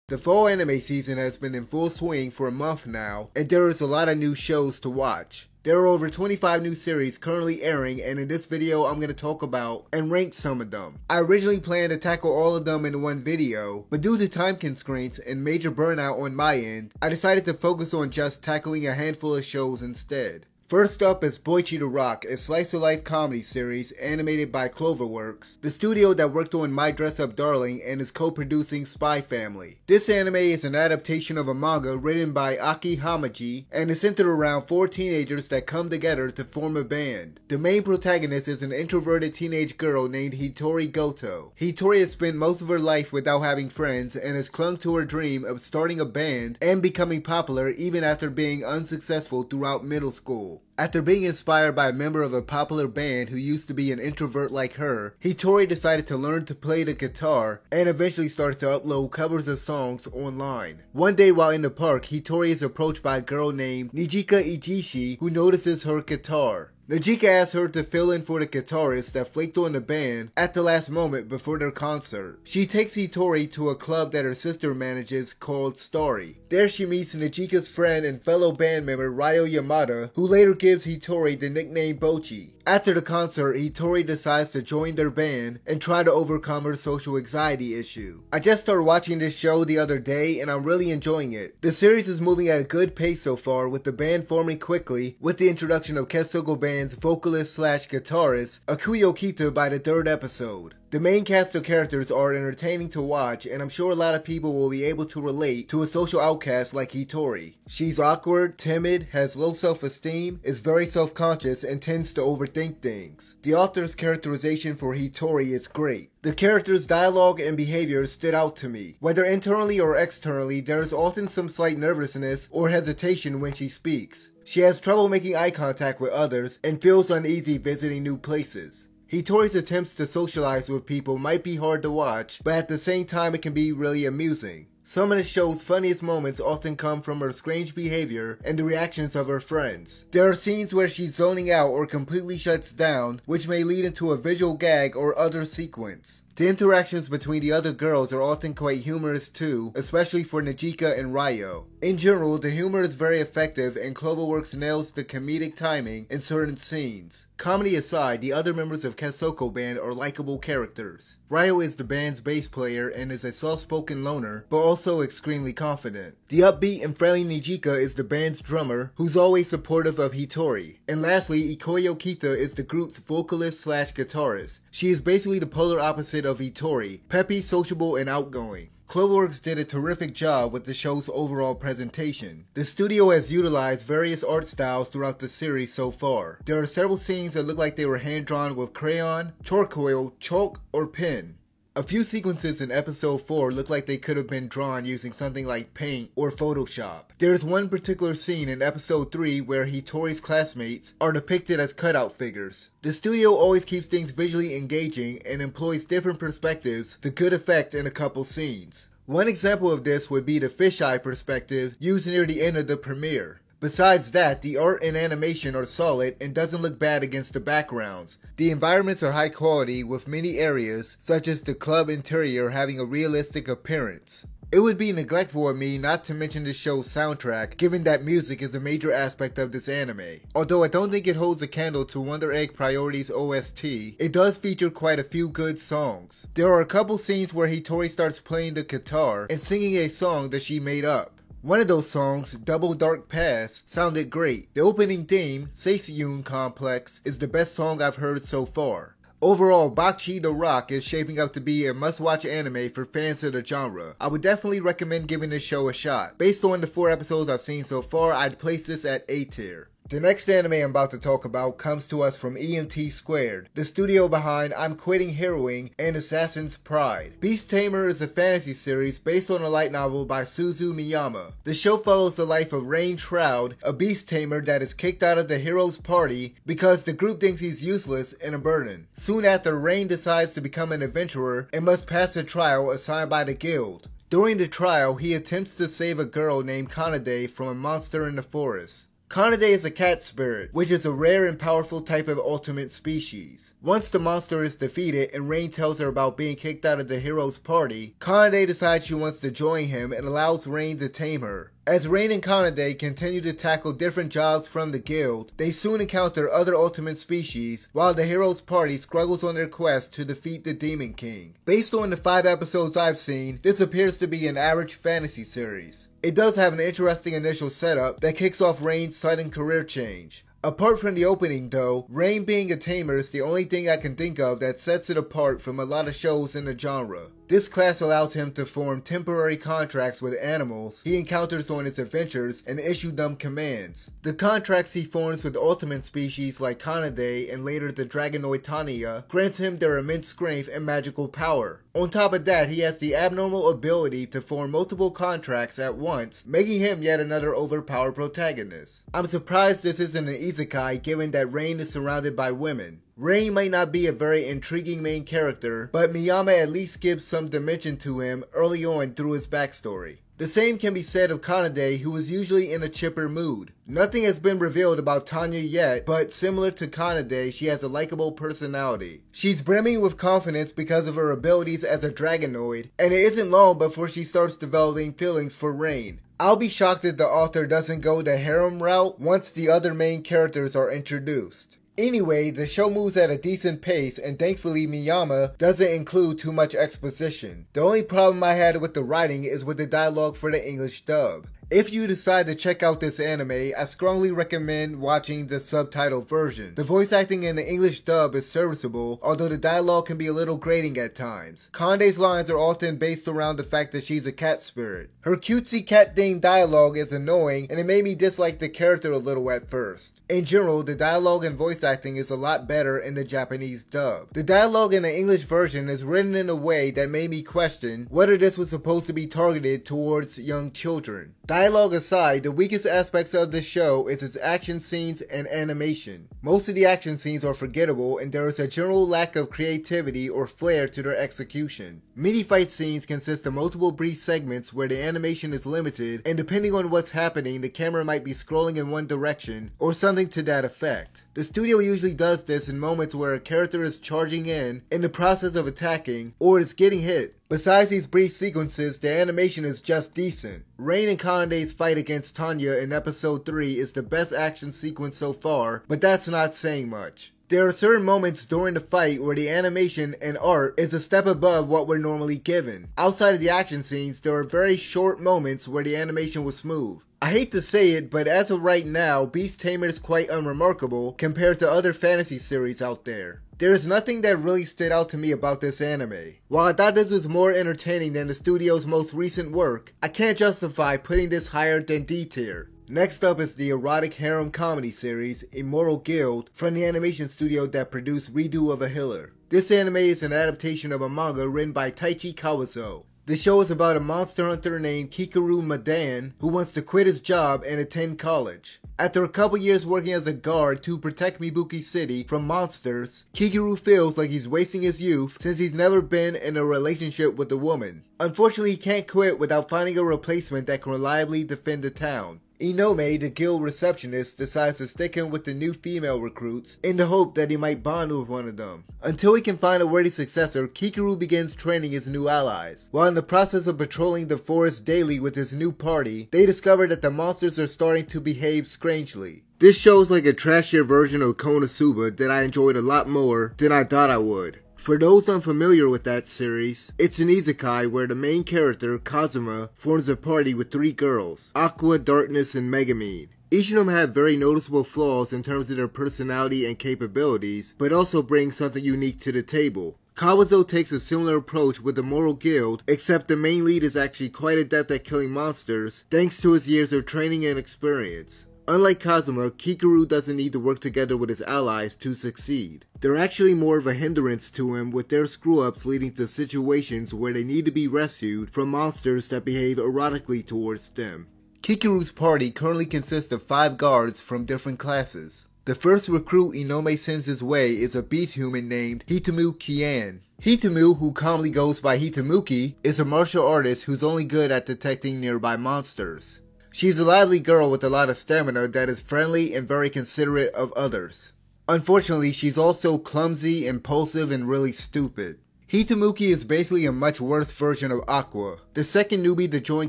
The fall anime season has been in full swing for a month now, and there is a lot of new shows to watch. There are over 25 new series currently airing, and in this video I'm going to talk about and rank some of them. I originally planned to tackle all of them in one video, but due to time constraints and major burnout on my end, I decided to focus on just tackling a handful of shows instead. First up is Bocchi the Rock, a slice-of-life comedy series animated by Cloverworks, the studio that worked on My Dress-Up Darling and is co-producing Spy Family. This anime is an adaptation of a manga written by Aki Hamaji and is centered around 4 teenagers that come together to form a band. The main protagonist is an introverted teenage girl named Hitori Goto. Hitori has spent most of her life without having friends and has clung to her dream of starting a band and becoming popular even after being unsuccessful throughout middle school. After being inspired by a member of a popular band who used to be an introvert like her, Hitori decided to learn to play the guitar and eventually started to upload covers of songs online. One day while in the park, Hitori is approached by a girl named Nijika Ijishi who notices her guitar. Nijika asks her to fill in for the guitarist that flaked on the band at the last moment before their concert. She takes Hitori to a club that her sister manages called Starry. There she meets Nijika's friend and fellow band member Ryo Yamada, who later gives Hitori the nickname Bocchi. After the concert, Hitori decides to join their band and try to overcome her social anxiety issue. I just started watching this show the other day and I'm really enjoying it. The series is moving at a good pace so far, with the band forming quickly with the introduction of Kessogo Band's vocalist slash guitarist Akuyo Kita by the 3rd episode. The main cast of characters are entertaining to watch, and I'm sure a lot of people will be able to relate to a social outcast like Hitori. She's awkward, timid, has low self-esteem, is very self-conscious, and tends to overthink things. The author's characterization for Hitori is great. The character's dialogue and behavior stood out to me. Whether internally or externally, there is often some slight nervousness or hesitation when she speaks. She has trouble making eye contact with others and feels uneasy visiting new places. Hitori's attempts to socialize with people might be hard to watch, but at the same time it can be really amusing. Some of the show's funniest moments often come from her strange behavior and the reactions of her friends. There are scenes where she's zoning out or completely shuts down, which may lead into a visual gag or other sequence. The interactions between the other girls are often quite humorous too, especially for Nijika and Ryo. In general, the humor is very effective and Cloverworks nails the comedic timing in certain scenes. Comedy aside, the other members of Kessogo Band are likable characters. Ryo is the band's bass player and is a soft-spoken loner, but also extremely confident. The upbeat and friendly Nijika is the band's drummer, who's always supportive of Hitori. And lastly, Ikoyo Kita is the group's vocalist slash guitarist. She is basically the polar opposite of Hitori, peppy, sociable, and outgoing. Cloverworks did a terrific job with the show's overall presentation. The studio has utilized various art styles throughout the series so far. There are several scenes that look like they were hand-drawn with crayon, charcoal, chalk, or pen. A few sequences in episode 4 look like they could have been drawn using something like Paint or Photoshop. There is one particular scene in episode 3 where Hitori's classmates are depicted as cutout figures. The studio always keeps things visually engaging and employs different perspectives to good effect in a couple scenes. One example of this would be the fisheye perspective used near the end of the premiere. Besides that, the art and animation are solid and doesn't look bad against the backgrounds. The environments are high quality, with many areas, such as the club interior, having a realistic appearance. It would be neglectful of me not to mention the show's soundtrack, given that music is a major aspect of this anime. Although I don't think it holds a candle to Wonder Egg Priority's OST, it does feature quite a few good songs. There are a couple scenes where Hitori starts playing the guitar and singing a song that she made up. One of those songs, Double Dark Past, sounded great. The opening theme, Seisuyun Complex, is the best song I've heard so far. Overall, Bocchi the Rock is shaping up to be a must-watch anime for fans of the genre. I would definitely recommend giving this show a shot. Based on the 4 episodes I've seen so far, I'd place this at A tier. The next anime I'm about to talk about comes to us from EMT Squared, the studio behind I'm Quitting Heroing and Assassin's Pride. Beast Tamer is a fantasy series based on a light novel by Suzu Miyama. The show follows the life of Rain Shroud, a beast tamer that is kicked out of the hero's party because the group thinks he's useless and a burden. Soon after, Rain decides to become an adventurer and must pass a trial assigned by the guild. During the trial, he attempts to save a girl named Kanade from a monster in the forest. Kanade is a cat spirit, which is a rare and powerful type of ultimate species. Once the monster is defeated and Rain tells her about being kicked out of the hero's party, Kanade decides she wants to join him and allows Rain to tame her. As Rain and Kanade continue to tackle different jobs from the guild, they soon encounter other ultimate species, while the hero's party struggles on their quest to defeat the Demon King. Based on the 5 episodes I've seen, this appears to be an average fantasy series. It does have an interesting initial setup that kicks off Rain's sudden career change. Apart from the opening though, Rain being a tamer is the only thing I can think of that sets it apart from a lot of shows in the genre. This class allows him to form temporary contracts with animals he encounters on his adventures and issue them commands. The contracts he forms with ultimate species like Kanade and later the Dragonoid Tanya grants him their immense strength and magical power. On top of that, he has the abnormal ability to form multiple contracts at once, making him yet another overpowered protagonist. I'm surprised this isn't an isekai given that Rain is surrounded by women. Rain might not be a very intriguing main character, but Miyama at least gives some dimension to him early on through his backstory. The same can be said of Kanade, who is usually in a chipper mood. Nothing has been revealed about Tanya yet, but similar to Kanade, she has a likable personality. She's brimming with confidence because of her abilities as a Dragonoid, and it isn't long before she starts developing feelings for Rain. I'll be shocked if the author doesn't go the harem route once the other main characters are introduced. Anyway, the show moves at a decent pace and thankfully Miyama doesn't include too much exposition. The only problem I had with the writing is with the dialogue for the English dub. If you decide to check out this anime, I strongly recommend watching the subtitled version. The voice acting in the English dub is serviceable, although the dialogue can be a little grating at times. Kande's lines are often based around the fact that she's a cat spirit. Her cutesy cat-themed dialogue is annoying and it made me dislike the character a little at first. In general, the dialogue and voice acting is a lot better in the Japanese dub. The dialogue in the English version is written in a way that made me question whether this was supposed to be targeted towards young children. Dialogue aside, the weakest aspects of the show is its action scenes and animation. Most of the action scenes are forgettable and there is a general lack of creativity or flair to their execution. Many fight scenes consist of multiple brief segments where the animation is limited and depending on what's happening, the camera might be scrolling in one direction or something to that effect. The studio usually does this in moments where a character is charging in the process of attacking, or is getting hit. Besides these brief sequences, the animation is just decent. Rain and Kande's fight against Tanya in episode 3 is the best action sequence so far, but that's not saying much. There are certain moments during the fight where the animation and art is a step above what we're normally given. Outside of the action scenes, there are very short moments where the animation was smooth. I hate to say it, but as of right now, Beast Tamer is quite unremarkable compared to other fantasy series out there. There is nothing that really stood out to me about this anime. While I thought this was more entertaining than the studio's most recent work, I can't justify putting this higher than D tier. Next up is the erotic harem comedy series, Immortal Guild, from the animation studio that produced Redo of a Healer. This anime is an adaptation of a manga written by Taichi Kawazo. The show is about a monster hunter named Kikaru Madan who wants to quit his job and attend college. After a couple years working as a guard to protect Mibuki City from monsters, Kikaru feels like he's wasting his youth since he's never been in a relationship with a woman. Unfortunately, he can't quit without finding a replacement that can reliably defend the town. Inome, the guild receptionist, decides to stick him with the new female recruits in the hope that he might bond with one of them. Until he can find a worthy successor, Kikaru begins training his new allies. While in the process of patrolling the forest daily with his new party, they discover that the monsters are starting to behave strangely. This show is like a trashier version of Konosuba that I enjoyed a lot more than I thought I would. For those unfamiliar with that series, it's an isekai where the main character, Kazuma, forms a party with 3 girls, Aqua, Darkness, and Megumin. Each of them have very noticeable flaws in terms of their personality and capabilities, but also bring something unique to the table. Kawazo takes a similar approach with the Immortal Guild, except the main lead is actually quite adept at killing monsters, thanks to his years of training and experience. Unlike Kazuma, Kikaru doesn't need to work together with his allies to succeed. They're actually more of a hindrance to him, with their screw-ups leading to situations where they need to be rescued from monsters that behave erotically towards them. Kikaru's party currently consists of 5 guards from different classes. The first recruit Inome sends his way is a beast human named Hitomu Kian. Hitomu, who commonly goes by Hitomuki, is a martial artist who's only good at detecting nearby monsters. She's a lively girl with a lot of stamina that is friendly and very considerate of others. Unfortunately, she's also clumsy, impulsive, and really stupid. Hitomuki is basically a much worse version of Aqua. The second newbie to join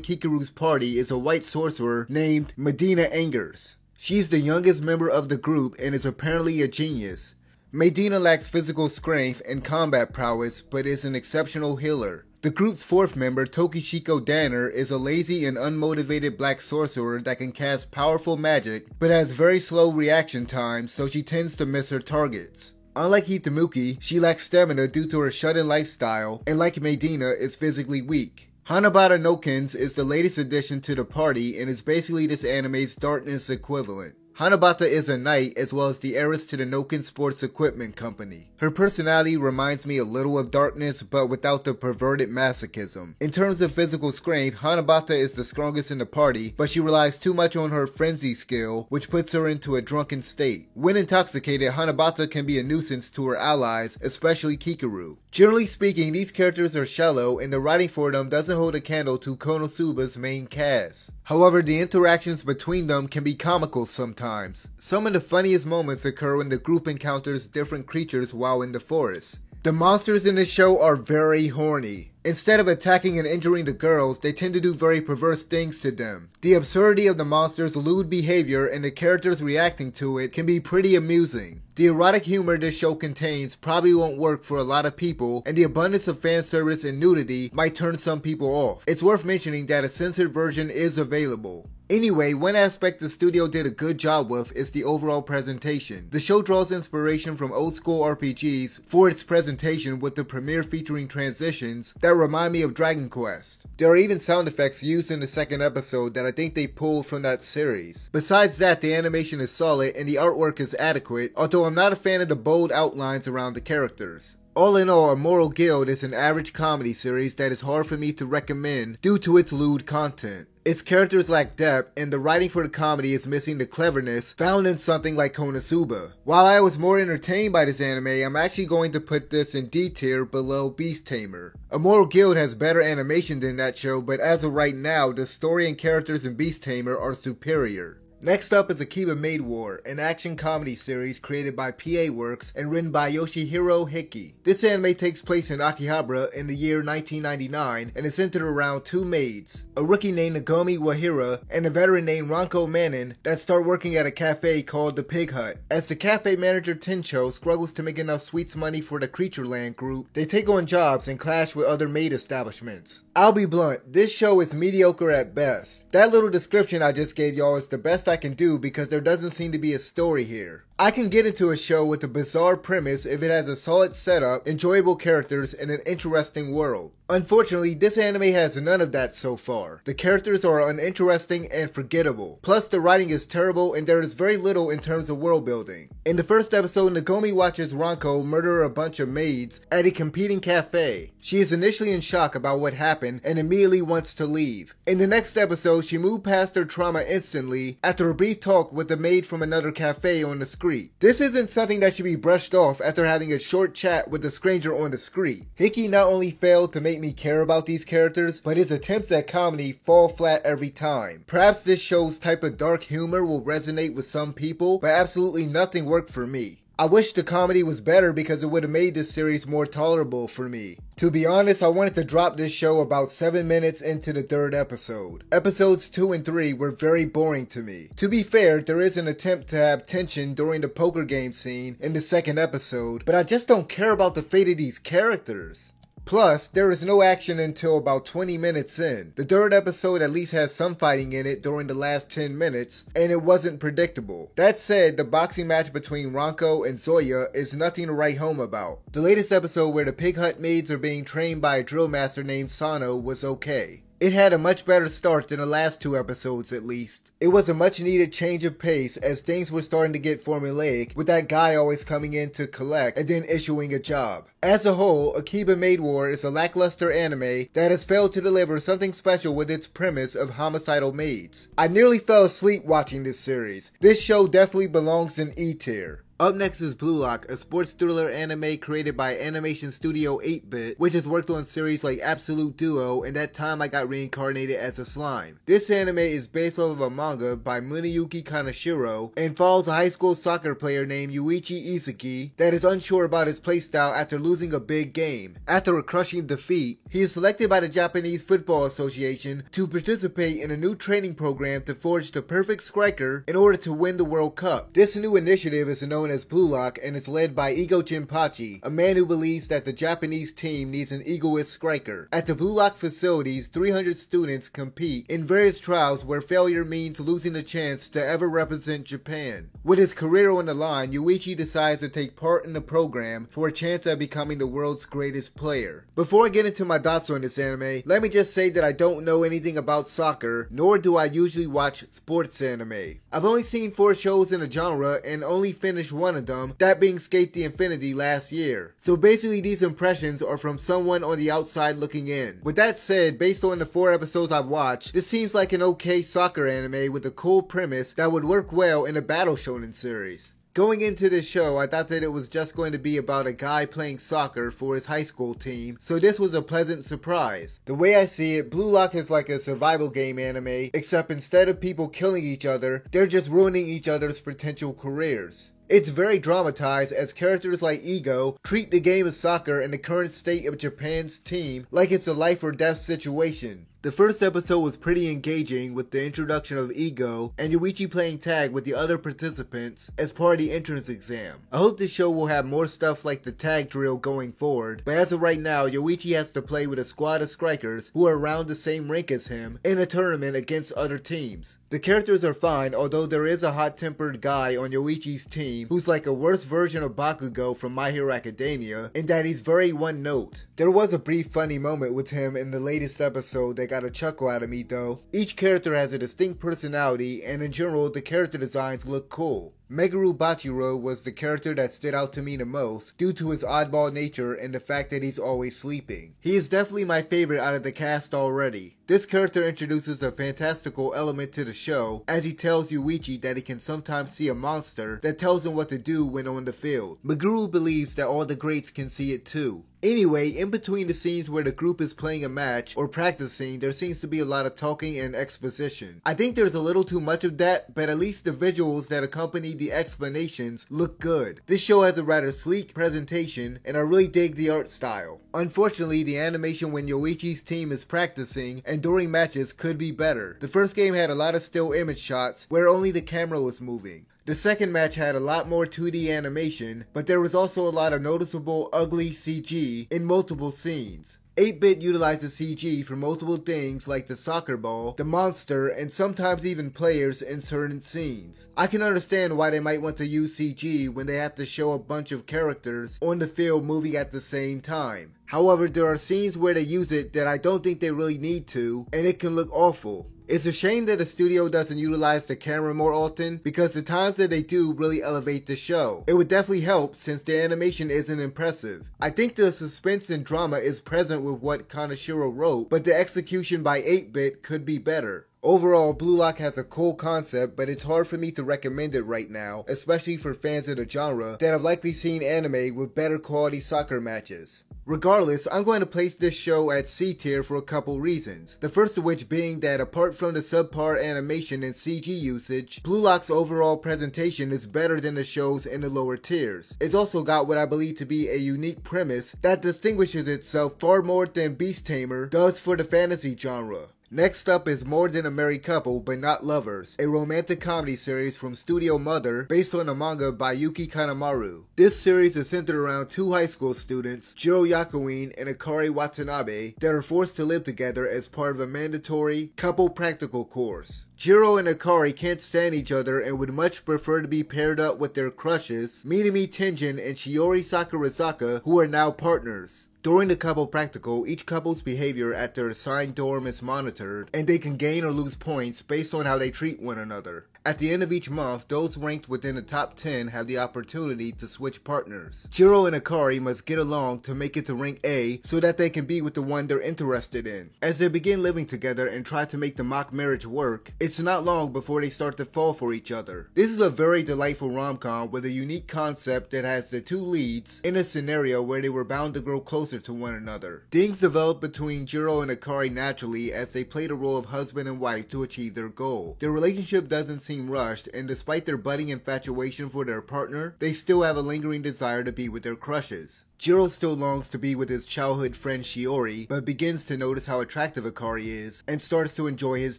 Kikaru's party is a white sorcerer named Medina Angers. She's the youngest member of the group and is apparently a genius. Medina lacks physical strength and combat prowess, but is an exceptional healer. The group's fourth member, Tokishiko Danner, is a lazy and unmotivated black sorcerer that can cast powerful magic, but has very slow reaction time, so she tends to miss her targets. Unlike Hitomuki, she lacks stamina due to her shut-in lifestyle, and like Medina, is physically weak. Hanabata Nokins is the latest addition to the party and is basically this anime's Darkness equivalent. Hanabata is a knight as well as the heiress to the Noken Sports Equipment Company. Her personality reminds me a little of Darkness, but without the perverted masochism. In terms of physical strength, Hanabata is the strongest in the party, but she relies too much on her frenzy skill, which puts her into a drunken state. When intoxicated, Hanabata can be a nuisance to her allies, especially Kikaru. Generally speaking, these characters are shallow, and the writing for them doesn't hold a candle to Konosuba's main cast. However, the interactions between them can be comical sometimes. Some of the funniest moments occur when the group encounters different creatures while in the forest. The monsters in this show are very horny. Instead of attacking and injuring the girls, they tend to do very perverse things to them. The absurdity of the monsters' lewd behavior and the characters reacting to it can be pretty amusing. The erotic humor this show contains probably won't work for a lot of people, and the abundance of fan service and nudity might turn some people off. It's worth mentioning that a censored version is available. Anyway, one aspect the studio did a good job with is the overall presentation. The show draws inspiration from old school RPGs for its presentation, with the premiere featuring transitions that remind me of Dragon Quest. There are even sound effects used in the second episode that I think they pulled from that series. Besides that, the animation is solid and the artwork is adequate, although I'm not a fan of the bold outlines around the characters. All in all, Immortal Guild is an average comedy series that is hard for me to recommend due to its lewd content. Its characters lack depth, and the writing for the comedy is missing the cleverness found in something like Konosuba. While I was more entertained by this anime, I'm actually going to put this in D tier below Beast Tamer. Immortal Guild has better animation than that show, but as of right now, the story and characters in Beast Tamer are superior. Next up is Akiba Maid War, an action comedy series created by PA Works and written by Yoshihiro Hiki. This anime takes place in Akihabara in the year 1999 and is centered around two maids, a rookie named Nagomi Wahira and a veteran named Ranko Manin, that start working at a cafe called the Pig Hut. As the cafe manager Tencho struggles to make enough sweets money for the Creatureland group, they take on jobs and clash with other maid establishments. I'll be blunt, this show is mediocre at best. That little description I just gave y'all is the best I can do because there doesn't seem to be a story here. I can get into a show with a bizarre premise if it has a solid setup, enjoyable characters, and an interesting world. Unfortunately, this anime has none of that so far. The characters are uninteresting and forgettable. Plus, the writing is terrible and there is very little in terms of world building. In the first episode, Nagomi watches Ranko murder a bunch of maids at a competing cafe. She is initially in shock about what happened and immediately wants to leave. In the next episode, she moved past her trauma instantly after a brief talk with a maid from another cafe on the screen. This isn't something that should be brushed off after having a short chat with a stranger on the street. Hiki not only failed to make me care about these characters, but his attempts at comedy fall flat every time. Perhaps this show's type of dark humor will resonate with some people, but absolutely nothing worked for me. I wish the comedy was better because it would have made this series more tolerable for me. To be honest, I wanted to drop this show about 7 minutes into the third episode. Episodes 2 and 3 were very boring to me. To be fair, there is an attempt to have tension during the poker game scene in the second episode, but I just don't care about the fate of these characters. Plus, there is no action until about 20 minutes in. The third episode at least has some fighting in it during the last 10 minutes, and it wasn't predictable. That said, the boxing match between Ranko and Zoya is nothing to write home about. The latest episode where the Pig Hut maids are being trained by a drill master named Sano was okay. It had a much better start than the last 2 episodes at least. It was a much needed change of pace as things were starting to get formulaic, with that guy always coming in to collect and then issuing a job. As a whole, Akiba Maid War is a lackluster anime that has failed to deliver something special with its premise of homicidal maids. I nearly fell asleep watching this series. This show definitely belongs in E tier. Up next is Blue Lock, a sports thriller anime created by animation studio 8-Bit, which has worked on series like Absolute Duo and That Time I Got Reincarnated as a Slime. This anime is based off of a manga by Muneyuki Kaneshiro and follows a high school soccer player named Yuichi Izuki that is unsure about his playstyle after losing a big game. After a crushing defeat, he is selected by the Japanese Football Association to participate in a new training program to forge the perfect striker in order to win the World Cup. This new initiative is known as Blue Lock and is led by Ego Jinpachi, a man who believes that the Japanese team needs an egoist striker. At the Blue Lock facilities, 300 students compete in various trials where failure means losing a chance to ever represent Japan. With his career on the line, Yuichi decides to take part in the program for a chance at becoming the world's greatest player. Before I get into my thoughts on this anime, let me just say that I don't know anything about soccer, nor do I usually watch sports anime. I've only seen 4 shows in the genre and only finished one of them, that being Skate the Infinity last year. So basically these impressions are from someone on the outside looking in. With that said, based on the 4 episodes I've watched, this seems like an okay soccer anime with a cool premise that would work well in a battle shonen series. Going into this show, I thought that it was just going to be about a guy playing soccer for his high school team, so this was a pleasant surprise. The way I see it, Blue Lock is like a survival game anime, except instead of people killing each other, they're just ruining each other's potential careers. It's very dramatized as characters like Ego treat the game of soccer and the current state of Japan's team like it's a life or death situation. The first episode was pretty engaging with the introduction of Ego and Yuichi playing tag with the other participants as part of the entrance exam. I hope this show will have more stuff like the tag drill going forward, but as of right now, Yuichi has to play with a squad of strikers who are around the same rank as him in a tournament against other teams. The characters are fine, although there is a hot-tempered guy on Yoichi's team who's like a worse version of Bakugo from My Hero Academia in that he's very one-note. There was a brief funny moment with him in the latest episode that got a chuckle out of me though. Each character has a distinct personality and in general the character designs look cool. Meguru Bachiro was the character that stood out to me the most due to his oddball nature and the fact that he's always sleeping. He is definitely my favorite out of the cast already. This character introduces a fantastical element to the show as he tells Yuichi that he can sometimes see a monster that tells him what to do when on the field. Meguru believes that all the greats can see it too. Anyway, in between the scenes where the group is playing a match or practicing, there seems to be a lot of talking and exposition. I think there's a little too much of that, but at least the visuals that accompany the explanations look good. This show has a rather sleek presentation, and I really dig the art style. Unfortunately, the animation when Yoichi's team is practicing and during matches could be better. The first game had a lot of still image shots where only the camera was moving. The second match had a lot more 2D animation, but there was also a lot of noticeable ugly CG in multiple scenes. 8-Bit utilizes CG for multiple things like the soccer ball, the monster, and sometimes even players in certain scenes. I can understand why they might want to use CG when they have to show a bunch of characters on the field moving at the same time. However, there are scenes where they use it that I don't think they really need to, and it can look awful. It's a shame that the studio doesn't utilize the camera more often because the times that they do really elevate the show. It would definitely help since the animation isn't impressive. I think the suspense and drama is present with what Kaneshiro wrote, but the execution by 8-Bit could be better. Overall, Blue Lock has a cool concept, but it's hard for me to recommend it right now, especially for fans of the genre that have likely seen anime with better quality soccer matches. Regardless, I'm going to place this show at C tier for a couple reasons. The first of which being that apart from the subpar animation and CG usage, Blue Lock's overall presentation is better than the shows in the lower tiers. It's also got what I believe to be a unique premise that distinguishes itself far more than Beast Tamer does for the fantasy genre. Next up is More Than a Married Couple But Not Lovers, a romantic comedy series from Studio Mother based on a manga by Yuki Kanemaru. This series is centered around 2 high school students, Jiro Yakuin and Akari Watanabe, that are forced to live together as part of a mandatory couple practical course. Jiro and Akari can't stand each other and would much prefer to be paired up with their crushes, Minami Tenjin and Shiori Sakurazaka, who are now partners. During the couple practical, each couple's behavior at their assigned dorm is monitored, and they can gain or lose points based on how they treat one another. At the end of each month, those ranked within the top 10 have the opportunity to switch partners. Jiro and Akari must get along to make it to rank A so that they can be with the one they're interested in. As they begin living together and try to make the mock marriage work, it's not long before they start to fall for each other. This is a very delightful rom-com with a unique concept that has the two leads in a scenario where they were bound to grow closer to one another. Things develop between Jiro and Akari naturally as they play the role of husband and wife to achieve their goal. Their relationship doesn't seem rushed, and despite their budding infatuation for their partner, they still have a lingering desire to be with their crushes. Jiro still longs to be with his childhood friend Shiori, but begins to notice how attractive Akari is, and starts to enjoy his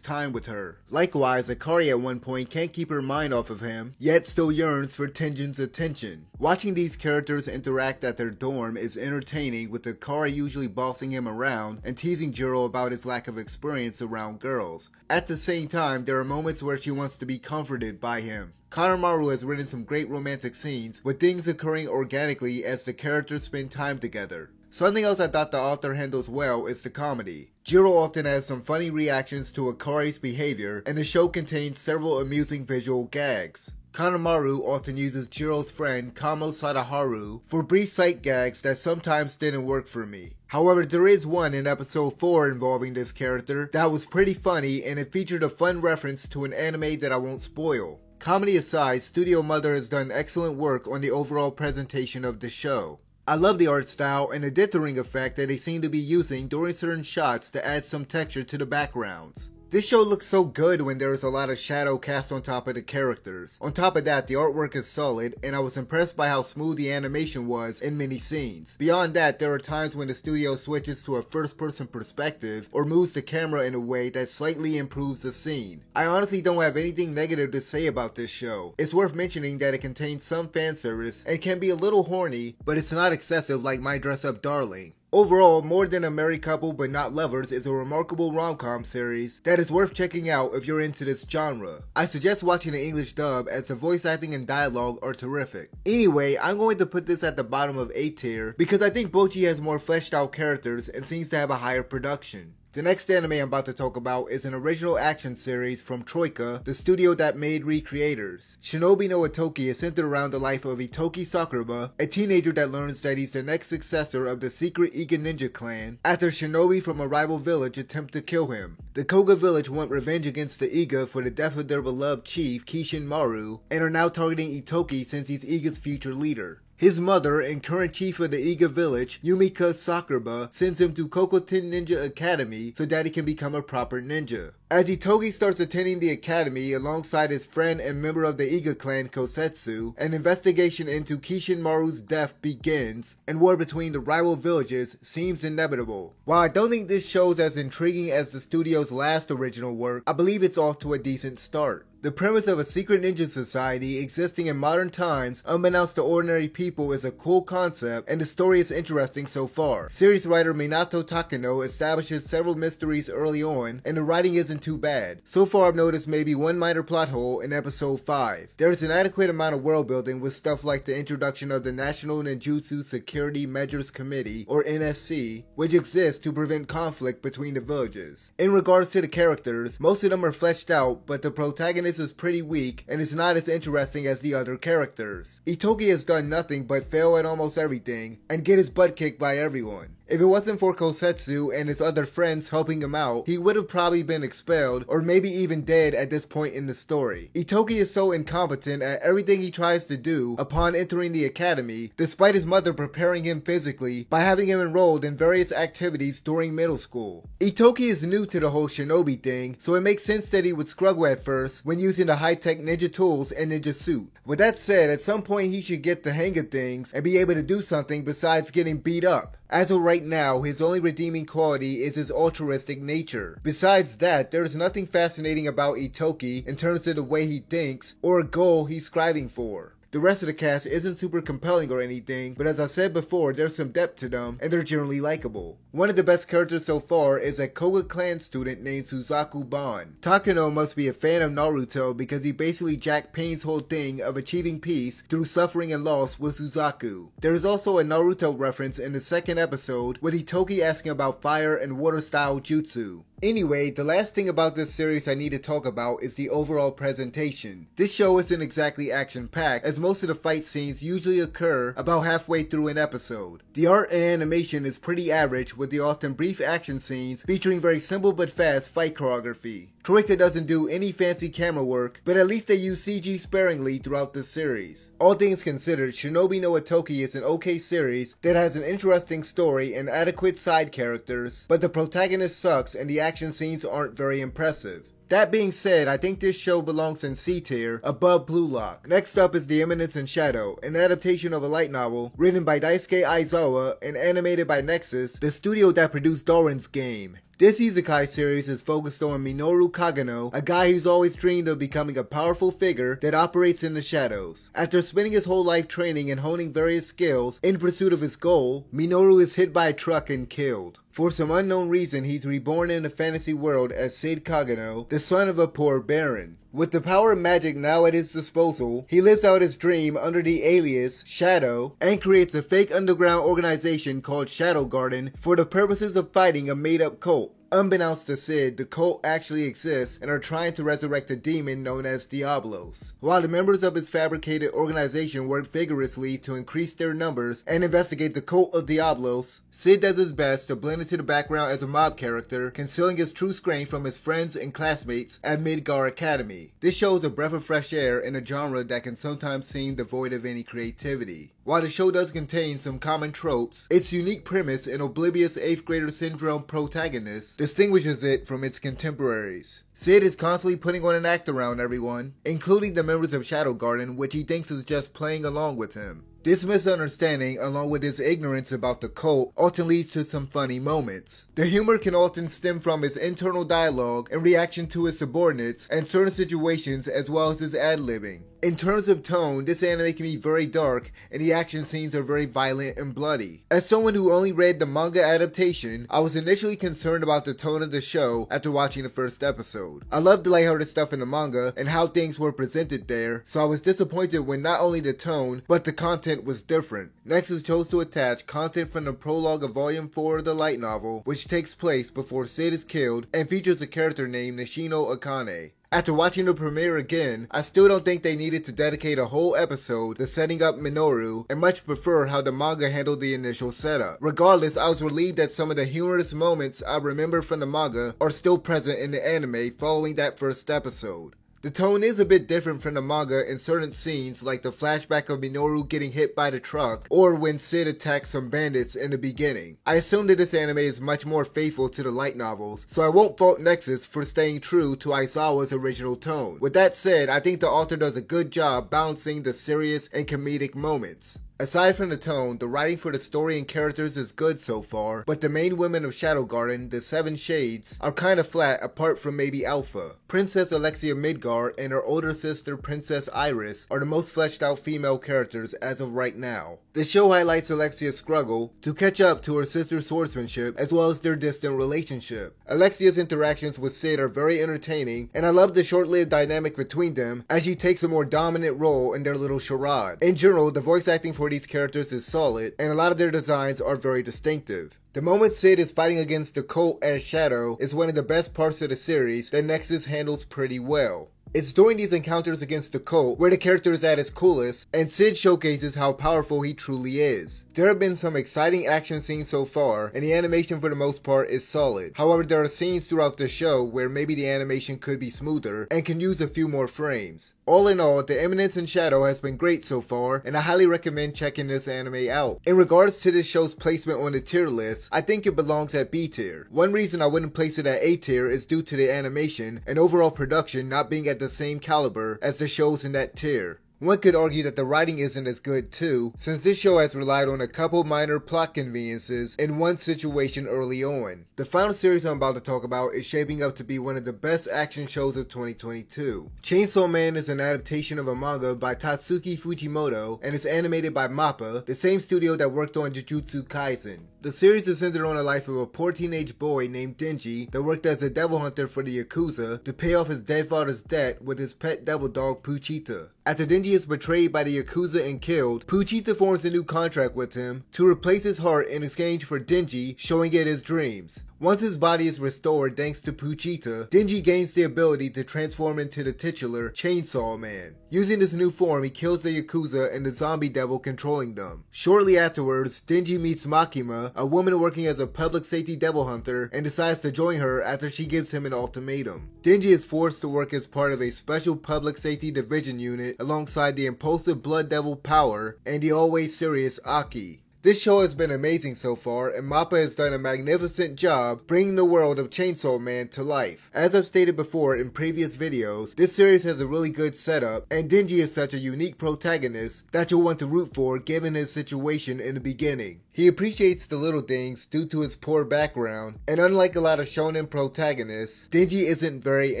time with her. Likewise, Akari at one point can't keep her mind off of him, yet still yearns for Tenjin's attention. Watching these characters interact at their dorm is entertaining, with Akari usually bossing him around and teasing Jiro about his lack of experience around girls. At the same time, there are moments where she wants to be comforted by him. Kanemaru has written some great romantic scenes, with things occurring organically as the characters spend time together. Something else I thought the author handles well is the comedy. Jiro often has some funny reactions to Akari's behavior, and the show contains several amusing visual gags. Kanemaru often uses Jiro's friend Kamo Sadaharu for brief sight gags that sometimes didn't work for me. However, there is one in episode 4 involving this character that was pretty funny, and it featured a fun reference to an anime that I won't spoil. Comedy aside, Studio Mother has done excellent work on the overall presentation of the show. I love the art style and the dithering effect that they seem to be using during certain shots to add some texture to the backgrounds. This show looks so good when there is a lot of shadow cast on top of the characters. On top of that, the artwork is solid, and I was impressed by how smooth the animation was in many scenes. Beyond that, there are times when the studio switches to a first-person perspective or moves the camera in a way that slightly improves the scene. I honestly don't have anything negative to say about this show. It's worth mentioning that it contains some fan service and can be a little horny, but it's not excessive like My Dress Up Darling. Overall, More Than a Married Couple But Not Lovers is a remarkable rom-com series that is worth checking out if you're into this genre. I suggest watching the English dub as the voice acting and dialogue are terrific. Anyway, I'm going to put this at the bottom of A tier because I think Bocchi has more fleshed out characters and seems to have a higher production. The next anime I'm about to talk about is an original action series from Troika, the studio that made Recreators. Shinobi no Itoki is centered around the life of Itoki Sakuraba, a teenager that learns that he's the next successor of the secret Iga ninja clan after shinobi from a rival village attempt to kill him. The Koga village want revenge against the Iga for the death of their beloved chief Kishin Maru, and are now targeting Itoki since he's Iga's future leader. His mother and current chief of the Iga village, Yumika Sakuraba, sends him to Kokoten Ninja Academy so that he can become a proper ninja. As Itoki starts attending the academy alongside his friend and member of the Iga clan Kosetsu, an investigation into Kishin Maru's death begins, and war between the rival villages seems inevitable. While I don't think this show's as intriguing as the studio's last original work, I believe it's off to a decent start. The premise of a secret ninja society existing in modern times, unbeknownst to ordinary people, is a cool concept, and the story is interesting so far. Series writer Minato Takano establishes several mysteries early on, and the writing isn't too bad. So far I've noticed maybe one minor plot hole in episode 5. There is an adequate amount of world building with stuff like the introduction of the National Ninjutsu Security Measures Committee, or NSC, which exists to prevent conflict between the villages. In regards to the characters, most of them are fleshed out, but the protagonist is pretty weak and is not as interesting as the other characters. Itoki has done nothing but fail at almost everything and get his butt kicked by everyone. If it wasn't for Kosetsu and his other friends helping him out, he would have probably been expelled or maybe even dead at this point in the story. Itoki is so incompetent at everything he tries to do upon entering the academy, despite his mother preparing him physically by having him enrolled in various activities during middle school. Itoki is new to the whole shinobi thing, so it makes sense that he would struggle at first when using the high-tech ninja tools and ninja suit. With that said, at some point he should get the hang of things and be able to do something besides getting beat up. As of right now, his only redeeming quality is his altruistic nature. Besides that, there is nothing fascinating about Itoki in terms of the way he thinks or a goal he's striving for. The rest of the cast isn't super compelling or anything, but as I said before, there's some depth to them and they're generally likable. One of the best characters so far is a Koga clan student named Suzaku Ban. Takano must be a fan of Naruto because he basically jacked Pain's whole thing of achieving peace through suffering and loss with Suzaku. There is also a Naruto reference in the second episode with Hitoki asking about fire and water style jutsu. Anyway, the last thing about this series I need to talk about is the overall presentation. This show isn't exactly action-packed, as most of the fight scenes usually occur about halfway through an episode. The art and animation is pretty average, with the often brief action scenes featuring very simple but fast fight choreography. Troika doesn't do any fancy camera work, but at least they use CG sparingly throughout the series. All things considered, Shinobi no Otoki is an okay series that has an interesting story and adequate side characters, but the protagonist sucks and the action scenes aren't very impressive. That being said, I think this show belongs in C tier, above Blue Lock. Next up is The Eminence in Shadow, an adaptation of a light novel written by Daisuke Aizawa and animated by Nexus, the studio that produced Doran's Game. This isekai series is focused on Minoru Kagano, a guy who's always dreamed of becoming a powerful figure that operates in the shadows. After spending his whole life training and honing various skills in pursuit of his goal, Minoru is hit by a truck and killed. For some unknown reason, he's reborn in a fantasy world as Sid Kagano, the son of a poor baron. With the power of magic now at his disposal, he lives out his dream under the alias Shadow and creates a fake underground organization called Shadow Garden for the purposes of fighting a made-up cult. Unbeknownst to Sid, the cult actually exists and are trying to resurrect a demon known as Diablos. While the members of his fabricated organization work vigorously to increase their numbers and investigate the cult of Diablos, Sid does his best to blend into the background as a mob character, concealing his true strength from his friends and classmates at Midgar Academy. This show is a breath of fresh air in a genre that can sometimes seem devoid of any creativity. While the show does contain some common tropes, its unique premise and oblivious 8th grader syndrome protagonist distinguishes it from its contemporaries. Sid is constantly putting on an act around everyone, including the members of Shadow Garden, which he thinks is just playing along with him. This misunderstanding, along with his ignorance about the cult, often leads to some funny moments. The humor can often stem from his internal dialogue in reaction to his subordinates and certain situations, as well as his ad-libbing. In terms of tone, this anime can be very dark and the action scenes are very violent and bloody. As someone who only read the manga adaptation, I was initially concerned about the tone of the show after watching the first episode. I loved the lighthearted stuff in the manga and how things were presented there, so I was disappointed when not only the tone, but the content was different. Nexus chose to attach content from the prologue of Volume 4 of the light novel, which takes place before Sid is killed and features a character named Nishino Akane. After watching the premiere again, I still don't think they needed to dedicate a whole episode to setting up Minoru, and much prefer how the manga handled the initial setup. Regardless, I was relieved that some of the humorous moments I remember from the manga are still present in the anime following that first episode. The tone is a bit different from the manga in certain scenes, like the flashback of Minoru getting hit by the truck, or when Sid attacks some bandits in the beginning. I assume that this anime is much more faithful to the light novels, so I won't fault Nexus for staying true to Aizawa's original tone. With that said, I think the author does a good job balancing the serious and comedic moments. Aside from the tone, the writing for the story and characters is good so far, but the main women of Shadow Garden, the Seven Shades, are kinda flat apart from maybe Alpha. Princess Alexia Midgar and her older sister Princess Iris are the most fleshed out female characters as of right now. The show highlights Alexia's struggle to catch up to her sister's swordsmanship as well as their distant relationship. Alexia's interactions with Sid are very entertaining, and I love the short-lived dynamic between them as she takes a more dominant role in their little charade. In general, the voice acting for these characters is solid, and a lot of their designs are very distinctive. The moment Sid is fighting against the cult as Shadow is one of the best parts of the series that Nexus handles pretty well. It's during these encounters against the cult where the character is at his coolest, and Sid showcases how powerful he truly is. There have been some exciting action scenes so far, and the animation for the most part is solid. However, there are scenes throughout the show where maybe the animation could be smoother and can use a few more frames. All in all, The Eminence in Shadow has been great so far, and I highly recommend checking this anime out. In regards to this show's placement on the tier list, I think it belongs at B tier. One reason I wouldn't place it at A tier is due to the animation and overall production not being at the same caliber as the shows in that tier. One could argue that the writing isn't as good too, since this show has relied on a couple minor plot conveniences in one situation early on. The final series I'm about to talk about is shaping up to be one of the best action shows of 2022. Chainsaw Man is an adaptation of a manga by Tatsuki Fujimoto and is animated by MAPPA, the same studio that worked on Jujutsu Kaisen. The series is centered on the life of a poor teenage boy named Denji that worked as a devil hunter for the Yakuza to pay off his dead father's debt with his pet devil dog Pochita. After Denji is betrayed by the Yakuza and killed, Pochita forms a new contract with him to replace his heart in exchange for Denji showing it his dreams. Once his body is restored thanks to Pochita, Denji gains the ability to transform into the titular Chainsaw Man. Using this new form, he kills the Yakuza and the zombie devil controlling them. Shortly afterwards, Denji meets Makima, a woman working as a public safety devil hunter, and decides to join her after she gives him an ultimatum. Denji is forced to work as part of a special public safety division unit alongside the impulsive blood devil Power and the always serious Aki. This show has been amazing so far, and MAPPA has done a magnificent job bringing the world of Chainsaw Man to life. As I've stated before in previous videos, this series has a really good setup, and Denji is such a unique protagonist that you'll want to root for given his situation in the beginning. He appreciates the little things due to his poor background, and unlike a lot of shonen protagonists, Denji isn't very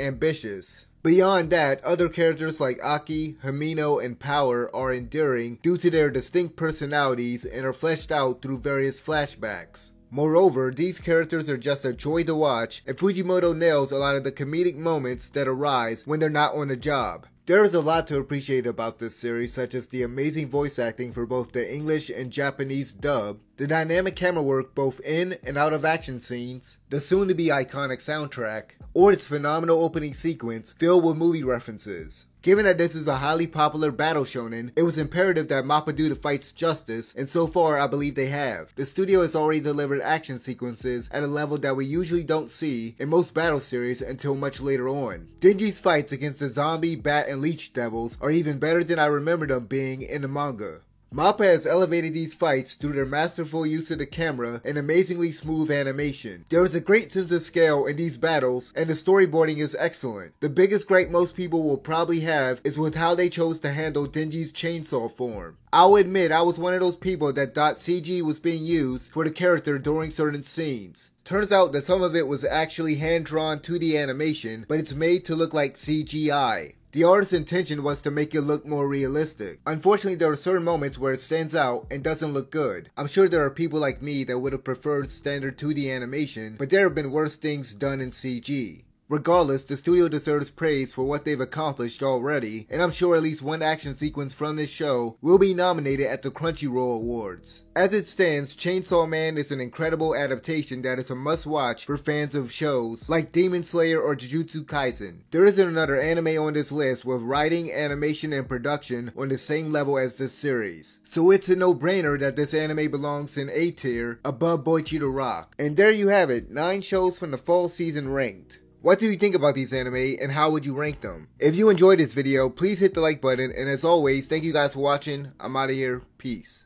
ambitious. Beyond that, other characters like Aki, Himeno, and Power are endearing due to their distinct personalities and are fleshed out through various flashbacks. Moreover, these characters are just a joy to watch, and Fujimoto nails a lot of the comedic moments that arise when they're not on the job. There is a lot to appreciate about this series, such as the amazing voice acting for both the English and Japanese dub, the dynamic camera work both in and out of action scenes, the soon-to-be iconic soundtrack, or its phenomenal opening sequence filled with movie references. Given that this is a highly popular battle shonen, it was imperative that MAPPA do the fights justice, and so far I believe they have. The studio has already delivered action sequences at a level that we usually don't see in most battle series until much later on. Denji's fights against the zombie, bat, and leech devils are even better than I remember them being in the manga. MAPPA has elevated these fights through their masterful use of the camera and amazingly smooth animation. There is a great sense of scale in these battles, and the storyboarding is excellent. The biggest gripe most people will probably have is with how they chose to handle Denji's chainsaw form. I'll admit I was one of those people that thought CG was being used for the character during certain scenes. Turns out that some of it was actually hand-drawn 2D animation, but it's made to look like CGI. The artist's intention was to make it look more realistic. Unfortunately, there are certain moments where it stands out and doesn't look good. I'm sure there are people like me that would have preferred standard 2D animation, but there have been worse things done in CG. Regardless, the studio deserves praise for what they've accomplished already, and I'm sure at least one action sequence from this show will be nominated at the Crunchyroll Awards. As it stands, Chainsaw Man is an incredible adaptation that is a must-watch for fans of shows like Demon Slayer or Jujutsu Kaisen. There isn't another anime on this list with writing, animation, and production on the same level as this series. So it's a no-brainer that this anime belongs in A tier above Bocchi the Rock. And there you have it, 9 shows from the fall season ranked. What do you think about these anime, and how would you rank them? If you enjoyed this video, please hit the like button, and as always, thank you guys for watching. I'm out of here. Peace.